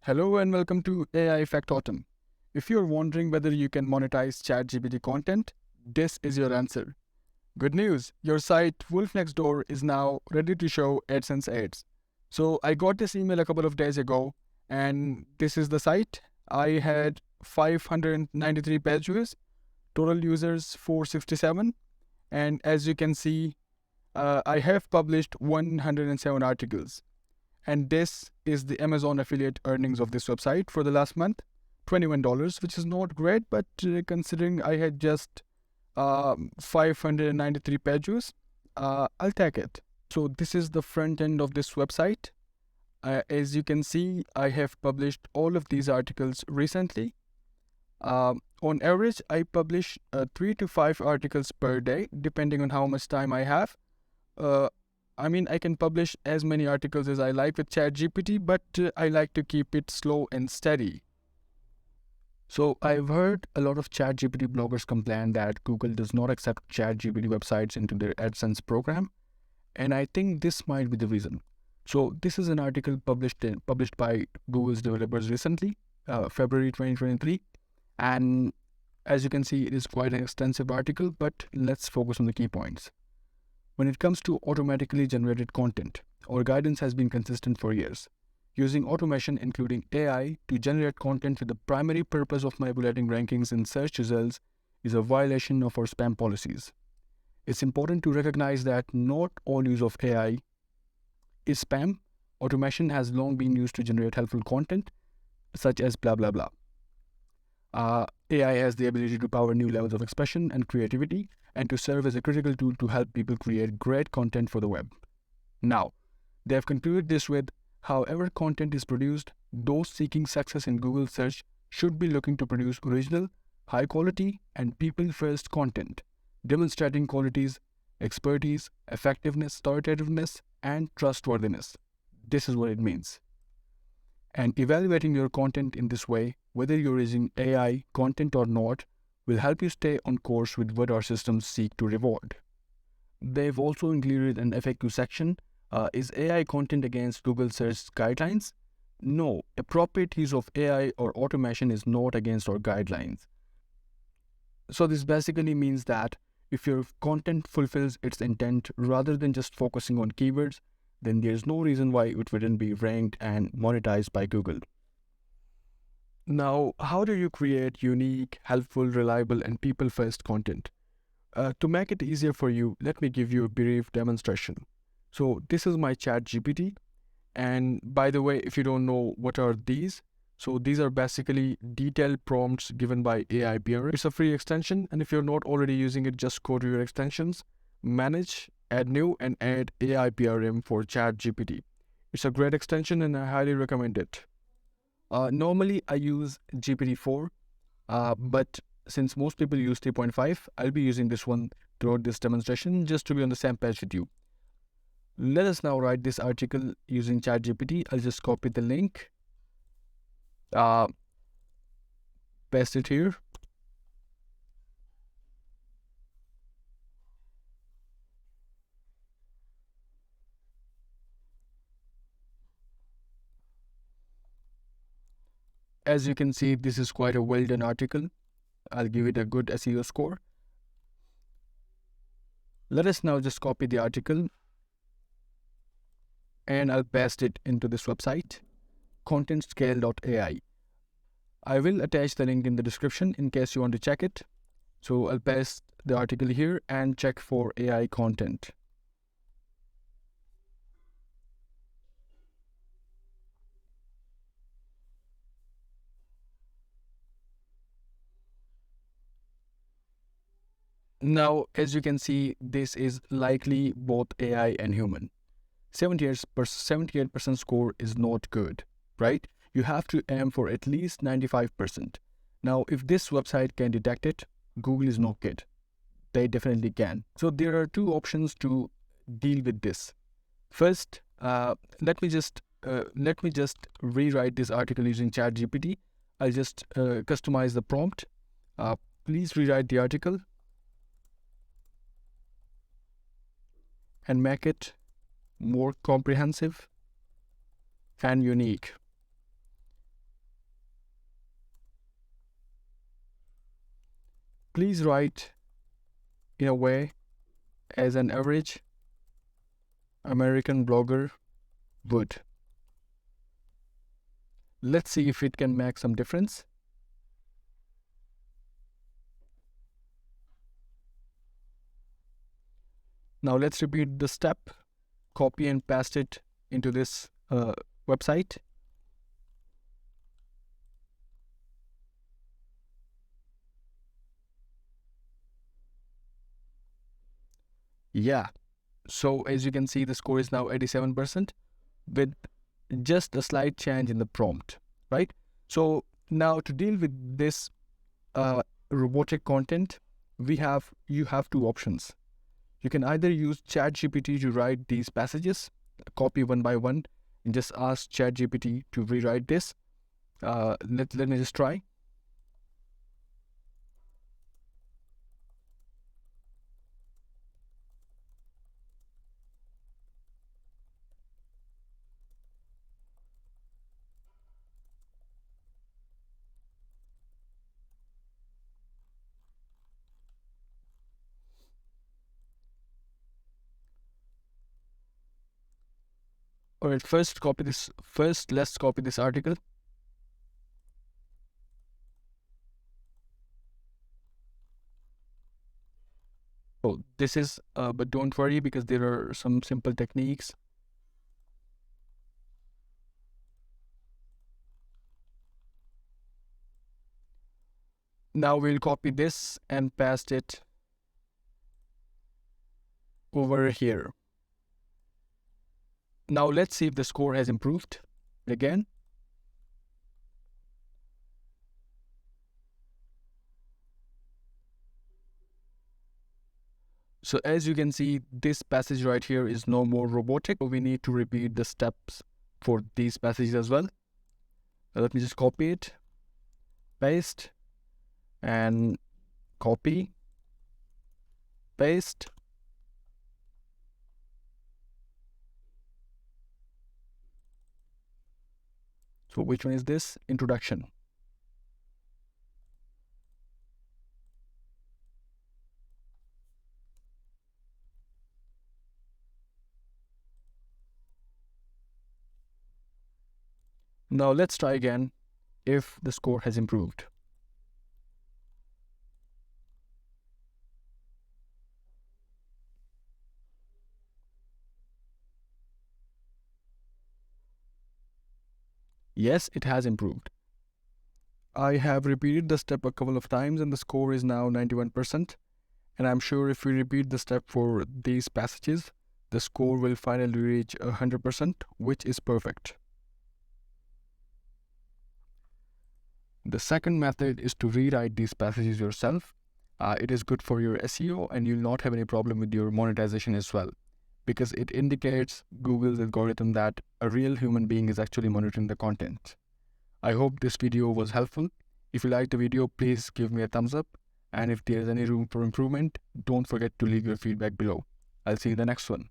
Hello and welcome to AI Factotum. If you're wondering whether you can monetize ChatGPT content, this is your answer. Good news, your site Wolf Next Door is now ready to show AdSense ads. So I got this email a couple of days ago, and this is the site. I had 593 page views, total users 467, and as you can see, I have published 107 articles. And this is the Amazon affiliate earnings of this website for the last month, $21, which is not great, but considering I had just 593 pages, I'll take it. So this is the front end of this website. As you can see, I have published all of these articles recently. On average, I publish 3 to 5 articles per day, depending on how much time I have. I can publish as many articles as I like with ChatGPT, but I like to keep it slow and steady. So I've heard a lot of ChatGPT bloggers complain that Google does not accept ChatGPT websites into their AdSense program, and I think this might be the reason. So this is an article published by Google's developers recently, February 2023, and as you can see, it is quite an extensive article, but let's focus on the key points. When it comes to automatically generated content, our guidance has been consistent for years. Using automation, including AI, to generate content with the primary purpose of manipulating rankings in search results is a violation of our spam policies. It's important to recognize that not all use of AI is spam. Automation has long been used to generate helpful content, such as blah blah blah. AI has the ability to power new levels of expression and creativity, and to serve as a critical tool to help people create great content for the web. Now, they have concluded this with, however content is produced, those seeking success in Google search should be looking to produce original, high quality, and people-first content, demonstrating qualities, expertise, effectiveness, authoritativeness, and trustworthiness. This is what it means. And evaluating your content in this way, whether you're using AI content or not, will help you stay on course with what our systems seek to reward. They've also included an FAQ section. Is AI content against Google search guidelines? No, appropriate use of AI or automation is not against our guidelines. So this basically means that if your content fulfills its intent rather than just focusing on keywords, then there's no reason why it wouldn't be ranked and monetized by Google. Now, how do you create unique, helpful, reliable, and people-first content? To make it easier for you, let me give you a brief demonstration. So this is my Chat GPT. And by the way, if you don't know what are these, so these are basically detailed prompts given by AI PRM. It's a free extension, and if you're not already using it, just go to your extensions, manage, add new, and add AI PRM for Chat GPT. It's a great extension and I highly recommend it. Normally I use GPT-4, but since most people use 3.5, I'll be using this one throughout this demonstration just to be on the same page with you. Let us now write this article using ChatGPT. I'll just copy the link, paste it here. As you can see, this is quite a well done article. I'll give it a good SEO score. Let us now just copy the article and I'll paste it into this website, contentscale.ai. I will attach the link in the description in case you want to check it. So I'll paste the article here and check for AI content. Now, as you can see, this is likely both AI and human. 78% score is not good, right? You have to aim for at least 95%. Now, if this website can detect it, Google is no kid. They definitely can. So there are two options to deal with this. First, let me just rewrite this article using ChatGPT. I'll just customize the prompt. Please rewrite the article and make it more comprehensive and unique. please write in a way as an average American blogger would. Let's see if it can make some difference. Now let's repeat the step, copy and paste it into this website. Yeah, so as you can see, the score is now 87% with just a slight change in the prompt, right? So now to deal with this robotic content, you have two options. You can either use Chat GPT to write these passages, copy one by one, and just ask Chat GPT to rewrite this. Let me just try. All right, first copy this. First, let's copy this article. Oh, this is, but don't worry because there are some simple techniques. Now we'll copy this and paste it over here. Now let's see if the score has improved again. So as you can see, this passage right here is no more robotic. So we need to repeat the steps for these passages as well. Let me just copy it, paste, and copy, paste. So which one is this? Introduction. Now let's try again if the score has improved. Yes, it has improved. I have repeated the step a couple of times and the score is now 91%. And I'm sure if we repeat the step for these passages, the score will finally reach 100%, which is perfect. The second method is to rewrite these passages yourself. It is good for your SEO and you'll not have any problem with your monetization as well, because it indicates Google's algorithm that a real human being is actually monitoring the content. I hope this video was helpful. If you liked the video, please give me a thumbs up. And if there is any room for improvement, don't forget to leave your feedback below. I'll see you in the next one.